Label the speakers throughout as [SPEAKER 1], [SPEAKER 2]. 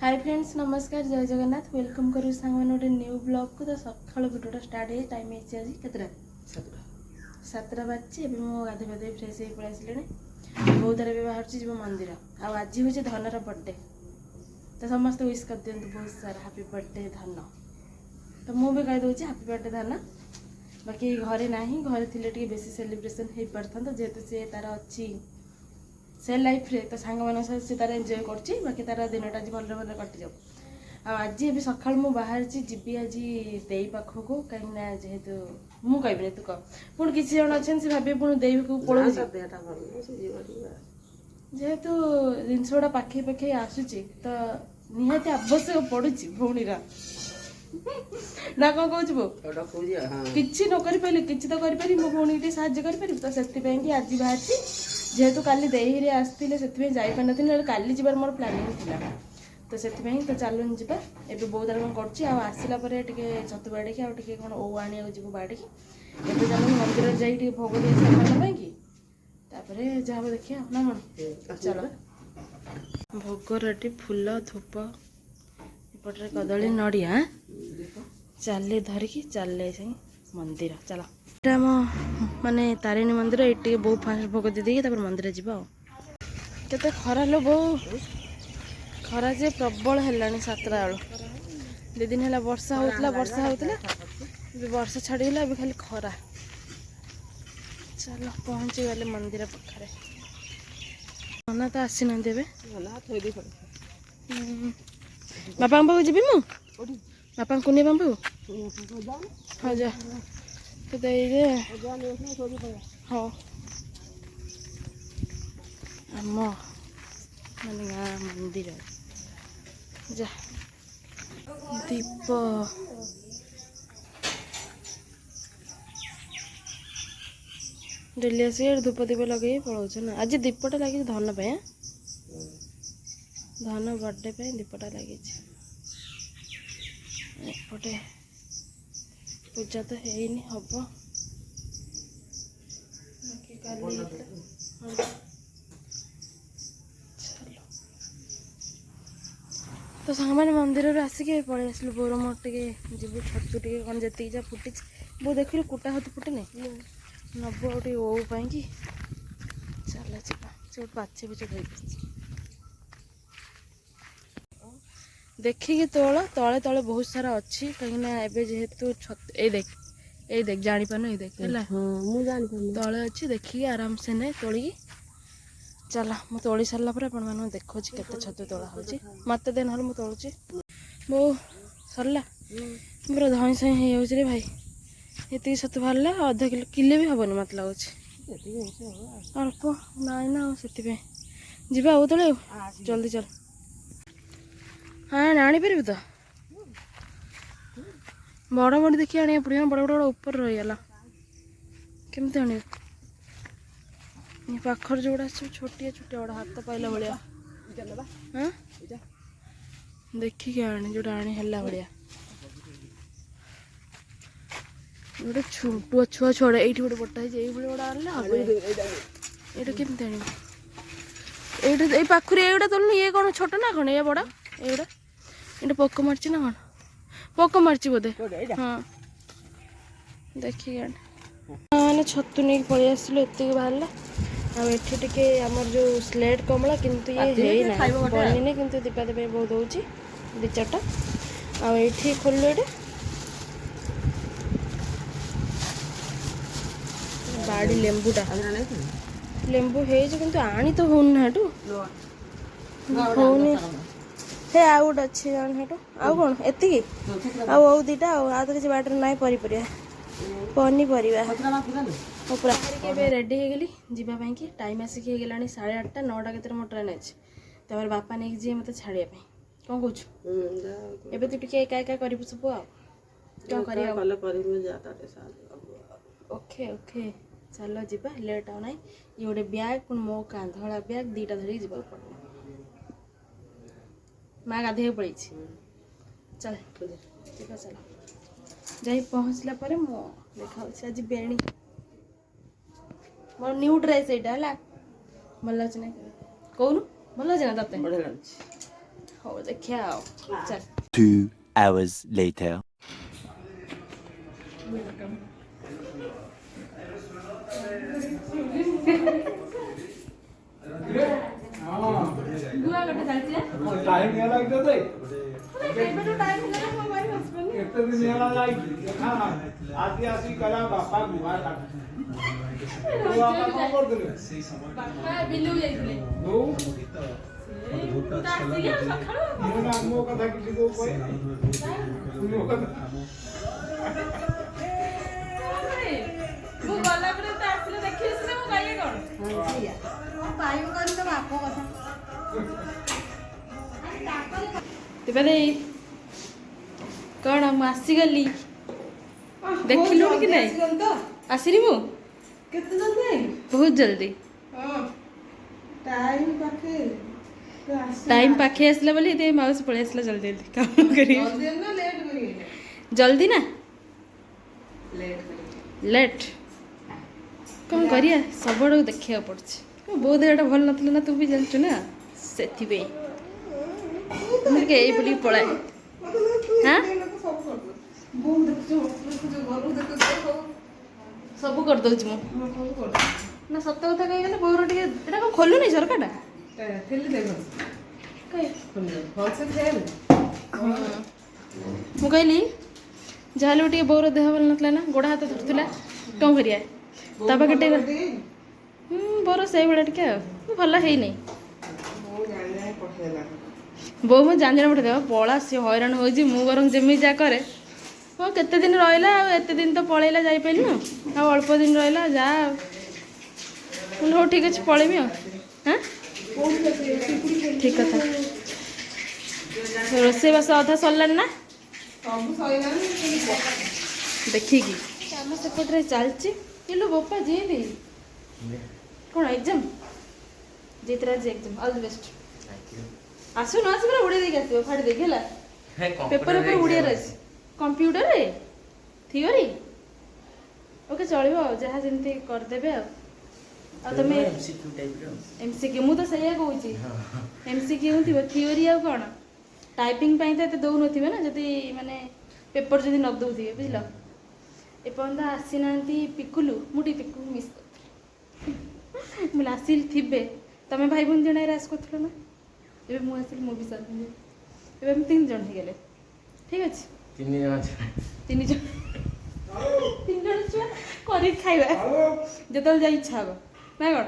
[SPEAKER 1] Hi friends नमस्कार जय Jagannath welcome करू सांग मैंने गोटे न्यू ब्लॉग को तो सकाल भिडियोटा स्टार्ट है टाइम है आज केतरा 7टा बाजचे मो गाधे पाधे फ्रेश हो पलि आसे बहुत तार बाहर जीव मंदिर आज हूँ धनर बर्थडे तो समस्त विश कर दिखाँ बहुत सारा हैप्पी बर्थडे धन तो मुझे कहीदे हैप्पी बर्थडे धन बाकी घरे ना घरे थे बेसी सेलिब्रेशन हो पारता जेहेतु सी तार अच्छी से लाइफ रे तो सांग मान से तार एंजॉय कर बाकी तार दिनटा आज भल भल कटि जाऊ आज भी सका मुझे बाहर जी आज दे पाखक कहीं जेहेतु मुझे कहबी तू कह पुणी किसी जन अच्छे से भावे पुणी दे पड़ो जेहेतु जिनस गुड़ा पाखे पाखे आसूची तो निहाती आवश्यक पड़ुची भौणी ना कौन कह कि न करें कि तो करें मो भौणी टे साहय करें तो से आज बाहर जेहेतु काली देही आसते से जापारी काली जबार मोर प्लानिंग था तो से तो चलुन जा एवं बहुत तार कौन करसला छतु बाड़ी आगे कौन ओ आने जीव बाड़ी एवं चल मंदिर जाइए भोग दे सामान कि जहाँ देखिए ना कौन चलो भोग रेडी फूल धूप एपटे कदली नड़िया चल धरिकी चल मंदिर चल आम माने तारिणी मंदिर ये बहुत फास्ट भोग दे मंदिर जा केते खरा लो बो खरा जे प्रबल है 7टा बेलू 2 दिन है वर्षा होता वर्षा छाड़गला अभी खाली खरा चलो पहुँची गले मंदिर पाखे ना तो आसी ना बापा पाक जी मु बापा कुनिया बापा हाँ जा तो दे हाँ आम माने गाँ मंदिर जा दीप डेली आस धूप दीप लगे पलाऊँ ना आज दीपटा लगे धन पे धन बर्थडे पे दीपटा लगे एपटे पूजा तो है हम तो सांग मैंने मंदिर आसिक पलि आसलु बोर मोर टे जीव छतु टे कौन जी जा फुटी वो देख कुटा हत फुटने नब गोटे ओ कि चल जा पाचे पचे धोई देखिए तोल तले तले बहुत सारा अच्छी कहीं जेहेतु ए देख जानी पान ये देख तले अच्छी देखिए आराम से ने तोड़ी चल मु तोड़ी सारा पर आप देखो केते छतु तोड़ा हो मत दे ना मुझे तोड़ुची बो सरला पूरा धई सही हो भाई ये छतु बाहर अधा किलो किले भी हेनी मत लगुच अल्प नाई ना से जी आउ तले जल्दी चल हाँ आनी पारि तो बड़ बड़ देखिए आने पड़े बड़ बड़ ऊपर रहीगला केमती आने पाखर जोड़ा सब छोटिया छोटिया बड़ा हाथ पाइला भाया हाँ देखिए आने जो आने है भाया गोटे छुआ छुआ छुआ ये गोटे बटा ये बड़ा आने ये केमती आने ये पाखर ये तुलना ये कौन छोट ना कौन ये बड़ा एगुड़ा ये पोक मार्च ना कौन पोक मार्च बोधे हाँ देखिए मैंने छतु नहीं पलि आसलु एति बाहर टे आमर जो स्लेट कमला किंतु ये बनी किंतु दीपा देवे बहुत होची 2-4टा आठी खोलु ये बाड़ी लेंबूटा लेंबू है किंतु आनी तो होना होनी हे आ गोटे अच्छे जान हेटू आउ कौन एति आउ दीटा आ तो किसी बाटर ना पनीपरिया पूरा रेडी हो गली जावाई कि टाइम आसिक होगा 8:30 9टा के मोर ट्रेन अच्छे तो बापा नहीं जी मत छाड़िया कौन कौन एवं तू टे एका एका कर सब ओके ओके चलो जा लेट आउ ना ये गोटे बैग पुणी मो कांधला बैग 2टा धरिक जा पड़े माँ गाधे पड़ी चल ठीक चल जा पहुँचला मो देखा आज बेणी मोर न्यू ड्रेस यहाँ है भल अच्छे ना कौन भल अच्छे ना ते ହଉ ଦେଖିଆ ଆଉ ଚାଲ
[SPEAKER 2] 2 hours later.
[SPEAKER 1] ଗୁଆ ଗୋଟେ ଚାଲିଛି
[SPEAKER 3] टाइम ये लग जाते
[SPEAKER 1] କେବେଠୁ ଟାଇମ୍ ହେଇଗଲା ମୋ ଭାଇ ହସବନି
[SPEAKER 3] कितने दिन ये लग हां आदि आसी कला बापा गुआ का गुआ का कौन कर दिले
[SPEAKER 1] ବାପା ବିଲୁ ଯାଇଥିଲେ
[SPEAKER 3] दो
[SPEAKER 1] ଆସିଲେ ସକାଳୁ
[SPEAKER 3] ये ना मो कथा किसी को कोई मो कथा
[SPEAKER 1] ମୁଁ ଗଲା ପରେ ତ ଆସିଲେ ଦେଖି ଆସିଲେ ମୁଁ ଗାଇଏ କଣ
[SPEAKER 4] ପାଇବ କରି ତ ବାପ କଥା
[SPEAKER 1] ତେବେ କଣ ମୁଁ ଆସିଗଲି ଦେଖିଲୁଣି କି ନାଇଁ ଆସିଲି ମୁଁ
[SPEAKER 4] କେତେ ଜଲଦି ଆଇଲୁ
[SPEAKER 1] ବହୁତ ଜଲ୍ଦି
[SPEAKER 4] ଟାଇମ୍ ପାଖେ
[SPEAKER 1] ଟାଇମ୍ ପାଖେଇ ଆସିଲା ବୋଲି ଏତେ ମାଉସୀ ପଳେଇ ଆସିଲା ଜଲ୍ଦି ଜଲ୍ଦି କାମ କରି
[SPEAKER 4] ଜଲଦି ନା ଲେଟ୍ କରି
[SPEAKER 1] ଜଲ୍ଦି ନା
[SPEAKER 4] ଲେଟ୍ କରି
[SPEAKER 1] ଲେଟ୍ କ'ଣ କରିବା ସବୁଆଡ଼କୁ ଦେଖିବାକୁ ପଡ଼ୁଛି ବୋଉ ଦେହଟା ଭଲ ନଥିଲା ନା ତୁ ବି ଜାଣିଛୁ ନା ସେଥିପାଇଁ ମୁଁ ଟିକେ ଏଇ ବୁଲିକି ପଳାଏ ହାଁ
[SPEAKER 4] ବୋଉ ଦେଖୁଛୁ ଦେଖୁଛୁ ଘରୁ ଦେଖୁଛୁ
[SPEAKER 1] ସବୁ କରିଦେଉଛି ମୁଁ
[SPEAKER 4] ସବୁ କରୁଛୁ
[SPEAKER 1] ନା ସତ କଥା କହିଗଲେ ବୋଉର ଟିକେ ଏଇଟା କ'ଣ ଖୋଲୁନି ଝରକାଟା
[SPEAKER 4] ଠେଲି ଦେଖ
[SPEAKER 1] କାଇଁ
[SPEAKER 4] ଭଲସେ ଖେଳେ
[SPEAKER 1] ମୁଁ କହିଲି ଯାହାହେଲେ ଟିକେ ବୋଉର ଦେହ ଭଲ ନଥିଲା ନା ଗୋଡ଼ ହାତ ଧରୁଥିଲା କ'ଣ କରିବା ତା ପାଖେ ଟିକେ ବୋଉର ସେଇଭଳିଆ ଟିକେ ଆଉ ଭଲ ହେଇନି
[SPEAKER 4] ବୋଉ ଜାଣି ଜାଣି ପଠେଇଲା
[SPEAKER 1] ବୋଉ ମୁଁ ଜାଣି ଜାଣି ପଠେଇଦେବ ପଳା ସିଏ ହଇରାଣ ହେଉଛି ମୁଁ ବରଂ ଯେମିତି ଯାହା କରେ ହଁ କେତେ ଦିନ ରହିଲା ଆଉ ଏତେ ଦିନ ତ ପଳେଇଲା ଯାଇପାରିଲୁ ଆଉ ଅଳ୍ପ ଦିନ ରହିଲା ଯା ଆଉ ହଉ ଠିକ୍ ଅଛି ପଳେଇବି ଆଉ ହାଁ ଠିକ୍ କଥା ରୋଷେଇବାସ ଅଧା ସରିଲାଣି ନା
[SPEAKER 4] ସବୁ ସଇଲାଣି
[SPEAKER 1] ଦେଖିକି ଆମ ସେପଟରେ ଚାଲିଛି କିଲୋ ବୋପା ଜିତି କ'ଣ ଏକ୍ଜାମ୍ ଜିତିର ଆଜି ଏକ୍ଜାମ୍ ଅଲ୍ ଦି ବେଷ୍ଟ ଆସୁନ ଆସୁ ପୁରା ଉଡ଼େଇ ଦେଇକି ଆସିବ ଫାଡ଼ି ଦେଇକି ହେଲା ପେପର ଉପରେ ଉଡ଼ିଆର ଅଛି କମ୍ପ୍ୟୁଟରରେ ଥିଓରି ଓକେ ଚଳିବ ଆଉ ଯାହା ଯେମିତି କରିଦେବେ ଆଉ ତମେ MCQ ମୁଁ ତ ସେଇଆ କହୁଛି MCQ ଥିବ ଥିଓରି ଆଉ କ'ଣ ଟାଇପିଂ ପାଇଁ ତ ଏତେ ଦେଉନଥିବେ ନା ଯଦି ମାନେ ପେପର ଯଦି ନ ଦେଉଥିବେ ବୁଝିଲ ଏପର୍ଯ୍ୟନ୍ତ ଆସିନାହାନ୍ତି ପିକୁଲୁ ମୁଁ ଟିକେ ପିକୁଲୁ ମିସ୍ କରିଥିଲି ମୁଁ ଆସିଲି ଥିବେ ତମେ ଭାଇ ଭଉଣୀ ଜଣେ ରାସ୍ କରୁଥିଲ ନା ଏବେ ମୁଁ ଆସିଲି ମୁଁ ବି ସାର୍ ଏବେ ଆମେ 3 ଜଣ ହେଇଗଲେ ଠିକ୍ ଅଛି 3 ଜଣ ଛୁଆ କରିକି ଖାଇବା ଯେତେବେଳେ ଯାଇ ଇଚ୍ଛା ହବ ନା କ'ଣ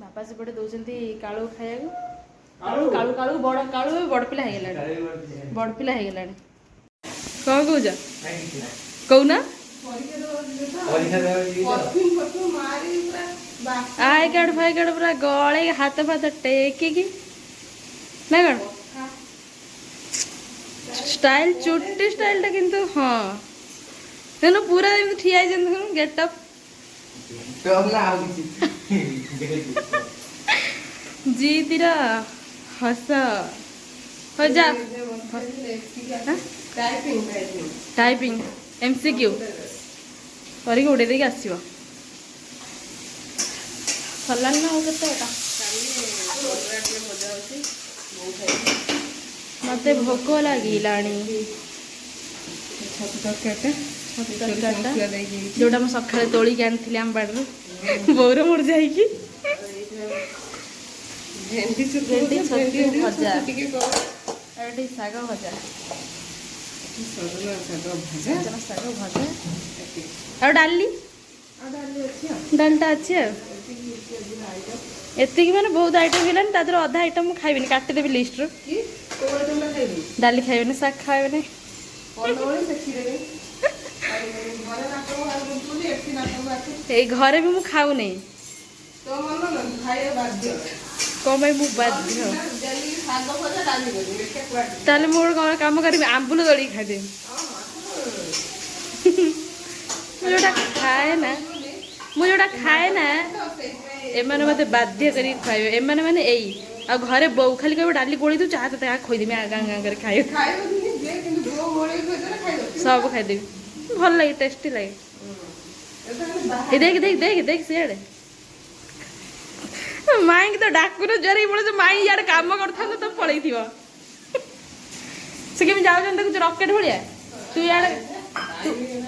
[SPEAKER 1] ବାପା ସେପଟେ ଦେଉଛନ୍ତି କାଳୁ ଖାଇବାକୁ କାଳୁ କାଳୁ ବଡ଼ କାଳୁ ବଡ଼ ପିଲା ହେଇଗଲାଣି ବଡ଼ ପିଲା ହେଇଗଲାଣି କ'ଣ କହୁଛ କହୁନା ଆଇ କାର୍ଡ଼ ଫାଇ କାର୍ଡ଼ ପୁରା ଗଳେ ହାତ ଫାତ ଟେକିକି ନା କ'ଣ ଷ୍ଟାଇଲ୍ ଚୁଟି ଷ୍ଟାଇଲ୍ଟା କିନ୍ତୁ ହଁ ତେଣୁ ପୁରା ଏମିତି ଠିଆ ହେଇଛନ୍ତି ଗେଟଅପ୍ ଜିତିର ହସ ହଉ ଯା ଟାଇପିଂ MCQ କରିକି ଉଡ଼େଇ ଦେଇକି ଆସିବ ସରିଲାଣି ନା ଆଉ କେତେ ମତେ ଭୋକ ଲାଗିଲାଣି ଯୋଉଟା ମୁଁ ସକାଳେ ତୋଳିକି ଆଣିଥିଲି ଆମ ବାଡ଼ିରୁ ବୋଉର ମୋର ଯାଇକି ଭେଣ୍ଡି ଛତୁ ଭଜା ଏଠି ଶାଗ ଭଜା ଶାଗ ଭଜା ଆଉ ଡାଲି ଡାଲିଟା ଅଛି ଆଉ ଏତିକି ମାନେ ବହୁତ ଆଇଟମ୍ ହେଲାଣି ତା ଦେହରେ ଅଧା ଆଇଟମ୍ ମୁଁ ଖାଇବିନି କାଟିଦେବି ଲିଷ୍ଟରୁ ଡାଲି ଖାଇବେନି ଶାଗ ଖାଇବେନି ଏଇ ଘରେ ବି ମୁଁ ଖାଉନି କ'ଣ ପାଇଁ ମୁଁ ବାଧ୍ୟ ତାହେଲେ ମୁଁ କ'ଣ କାମ କରିବି ଆମ୍ବୁଲ ଦଳିକି ଖାଇଦେବି ମୁଁ ଯୋଉଟା ଖାଏ ନା ଏମାନେ ମୋତେ ବାଧ୍ୟ କରିକି ଖାଇବେ ଏମାନେ ମାନେ ଏଇ ଆଉ ଘରେ ବୋଉ ଖାଲି କହିବ ଡାଲି ଗୋଳି ଦେଉଛି ଚାହା ତାହା ଖୋଇଦେବି ଗାଁ ଗାଁ କରି ଖାଇବ ସବୁ ଖାଇଦେବି ଭଲ ଲାଗେ ଟେଷ୍ଟି ଲାଗେ ଦେଖ ଦେଖ ଦେଖ ଦେଖ ସିଆଡ଼େ ମାଇଁକି ତ ଡାକୁନ ଜୋରେ ପଳେଇଛ ମାଇଁ ଇଆଡ଼େ କାମ କରିଥାନ୍ତ ତ ପଳେଇଥିବ से केमी जाउछन देखु रॉकेट भलिया तू यार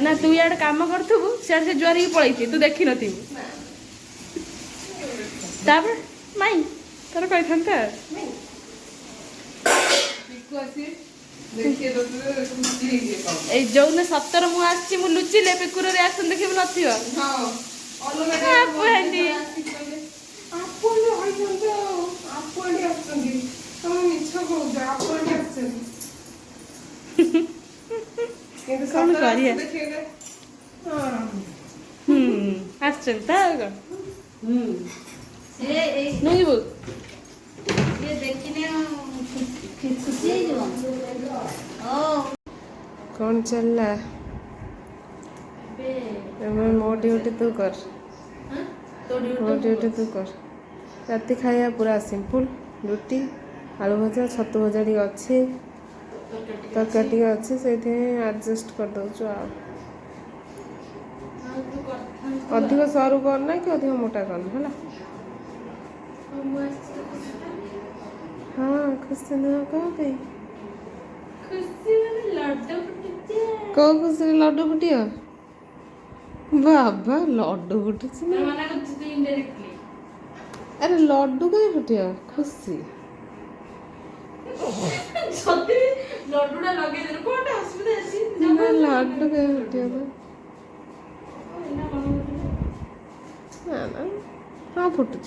[SPEAKER 1] ना तू यार काम करथबु सियार से ज्वारी पळैथि तू देखि नथिबु तापर माई तोर कहथंता
[SPEAKER 4] पिकु आसी देखिए दोस्तों
[SPEAKER 1] ए जौने सप्तर मु आछि मु लुचिले पिकुर रिएक्शन देखिबु नथियो
[SPEAKER 4] हां
[SPEAKER 1] आपु हेंदी
[SPEAKER 4] आपण होइछन आपण आछन हम मिछ को आपण आछन কিন্তু
[SPEAKER 1] कौन करिए
[SPEAKER 4] देखिए हां
[SPEAKER 1] आछन ता ग
[SPEAKER 5] ए ए
[SPEAKER 1] नहिबु
[SPEAKER 5] ये देखिने खुशी है जो ओ
[SPEAKER 4] कौन चल रहा है मैं मो ड्यूटी तू कर मो ड्यूटी तू कर राति खाया पूरा सिंपल रुटी आलू भजा छतु भजा टी अच्छी तरकारी टी अच्छी से एडजस्ट कर दौचु अधिक सरू करना कि अधिक मोटा करना है हाँ खुशी नुह कह पे कौ खुशी लड्डू फुटिया बाबा लड्डू फुटुच अरे लड्डू कहीं फुटिया खुशी
[SPEAKER 1] लड्डूटा लगे दे कोटा असुविधा अछि
[SPEAKER 4] लड्डू कहीं फुटिया ना ना हाँ फुटुच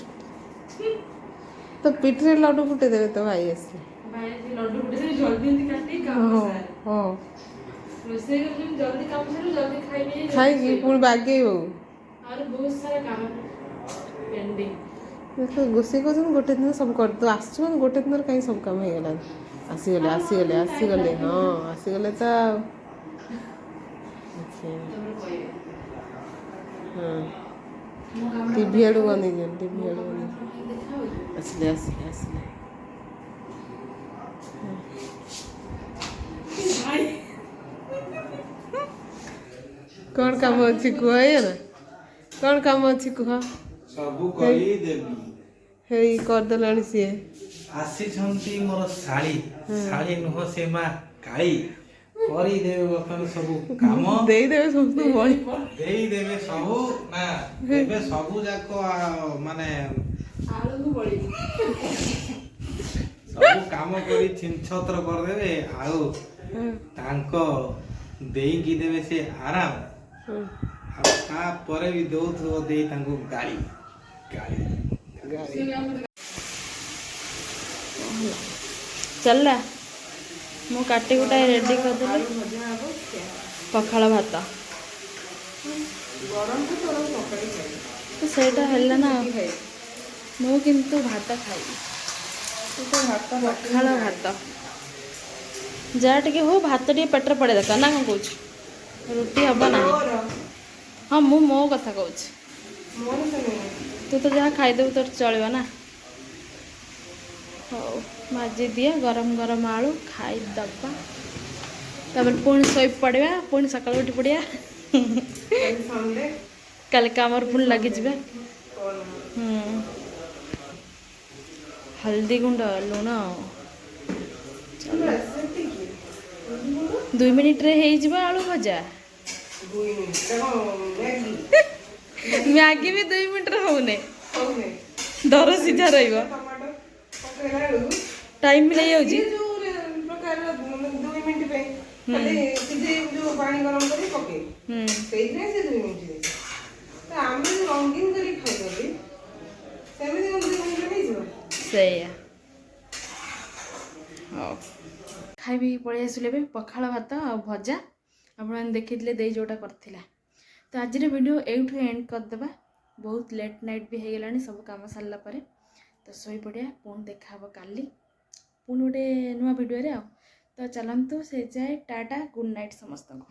[SPEAKER 4] तो पिठरे लड्डू फुटे देवे तो भाई आसे
[SPEAKER 1] भाई जी लड्डू फुटे जल्दी जल्दी काटी काम सारे
[SPEAKER 4] हाँ
[SPEAKER 1] रोसे के जल्दी काम सारे जल्दी खाई नहीं
[SPEAKER 4] खाई पुणी बागे हो
[SPEAKER 1] और बहुत सारा काम पेंडिंग
[SPEAKER 4] देखो गुस्से को गोटे दिन सब कर तो आस गोटे दिन कहीं सब काम हो गला आसीगले आसीगले आसीगले हाँ आसीगले तो हाँ टीवी आड़ू बनी जान टीवी आड़ू बनी आसले आसले आसले कौन काम अच्छी कुह है ना कौन काम अच्छी कुह
[SPEAKER 3] सबु करी देबी
[SPEAKER 4] हे करदेलाणी सी
[SPEAKER 3] आसीछंती मोर साली साली नुह से मा काई करी देबे बर्तन सबु काम
[SPEAKER 4] दे देवे सब बड़ी
[SPEAKER 3] देई देबे सबु ना देबे सबु जाको माने
[SPEAKER 1] आलू को बड़ी
[SPEAKER 3] सबु काम करी छिनछत्र कर देबे आउ तांको देई की देबे से आराम आ परे भी दौथो देई तांको गाड़ी गाड़ी
[SPEAKER 1] चल रहा मु काटी कुटा रेडी कर देली पखाल भात तो सेटा हेला ना मु किंतु भात खाई पखाल भात जा टे हो भात टे पेटर पड़े दरकार ना कौन कौच रुटी हम ना हाँ मु मो कथा कौच तू तो जहाँ खाईदेबू तोर चलवा ना हो माजी दिए गरम गरम आलू खाईदबा तब पुणी शो पड़ा पुणी सका उठी पड़ा कल काम पुणी लगी जाए हल्दी गुंड लुण 2 मिनिट रे आलू भजा मैगी भी 2 मिनिट रे होने दर सीधा रहा टाइम भी नहीं होजी खाई पलि आसले पखाल भात आ भजा आप देखी दे जोटा करथिला तो आज वीडियो एठू एंड करदे बहुत लेट नाइट भी हो गलानी सब काम सारा पर तो शोई पड़िया पुणी देखा काली पुणी गोटे नुआ वीडियो रे तो चलतु से जाए टाटा गुड नाइट समस्त को।